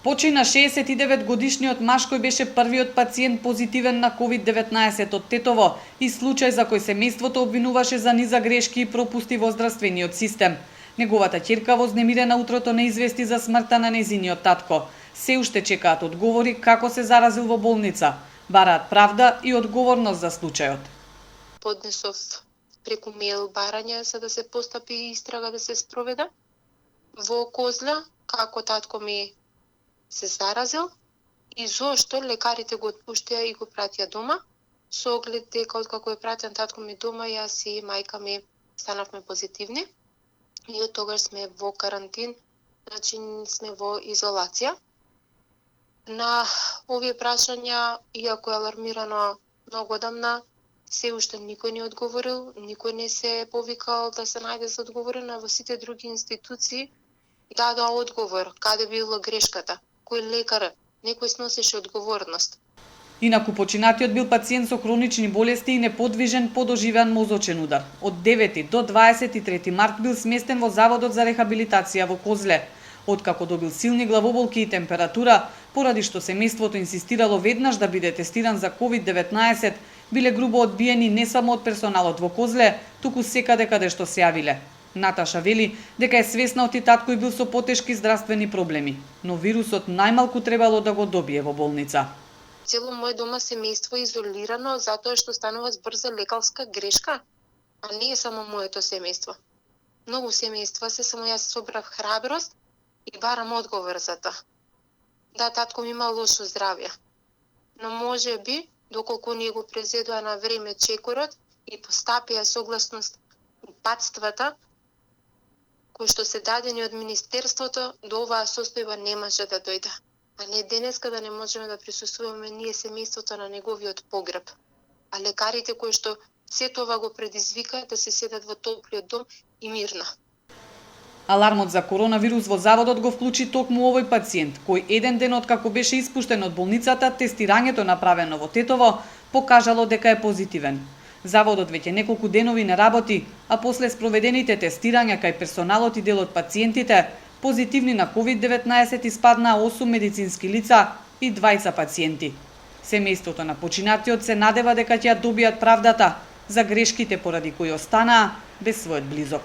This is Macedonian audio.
Почина 69-годишниот маж кој беше првиот пациент позитивен на COVID-19 од Тетово и случај за кој семејството обвинуваше за низа грешки и пропусти во здравствениот систем. Неговата ќерка вознемирена утрото не извести за смртта на нејзиниот татко. Се уште чекаат одговори како се заразил во болница. Бараат правда и одговорност за случајот. Поднесов преку мејл барање за да се постапи истрага да се спроведе во Козле, како татко ми се заразил и зошто лекарите го отпуштија и го пратија дома, со оглед дека откако е пратен татко ми дома, јас и мајка ми станавме позитивни и од тогаш сме во карантин, значи сме во изолација. На овие прашања, иако е алармирано многу одамна, се уште никој не одговорил, никој не се повикал да се најде за одговорено, во сите други институции дадоа одговор, каде било грешката, кој лекар, некој сносеше одговорност. Инаку починатиот бил пациент со хронични болести и неподвижен по доживеан мозочен удар. Од 9 до 23 март бил сместен во Заводот за рехабилитација во Козле. Откако добил силни главоболки и температура, поради што семејството инсистирало веднаш да биде тестиран за COVID-19, биле грубо одбиени не само од персоналот во Козле, туку секаде каде што се јавиле. Наташа вели дека е свесна од татко и бил со потешки здравствени проблеми, но вирусот најмалку требало да го добие во болница. Цело мој дома семејство е изолирано затоа што станува збор за лекарска грешка, а не е само моето семејство. Многу семејства се, само јас собрав храброст и барам одговор за тоа. Да, татко ми има лошо здравје, но може би, доколку ние го презедоа на време чекорот и постапија согласност упатствата, кои што се дадени од Министерството, до оваа состојба немаше да дојде. А не денеска да не можеме да присуствуваме ние семејството на неговиот погреб. А лекарите кои што се тоа го предизвика да се седат во топлиот дом и мирно. Алармот за коронавирус во заводот го вклучи токму овој пациент, кој еден ден откако беше испуштен од болницата, тестирањето направено во Тетово покажало дека е позитивен. Заводот веќе неколку денови не работи, а после спроведените тестирања кај персоналот и дел од пациентите, позитивни на COVID-19 испаднаа 8 медицински лица и 2 пациенти. Семејството на починатиот се надева дека ќе ја добијат правдата за грешките поради кои останаа без својот близок.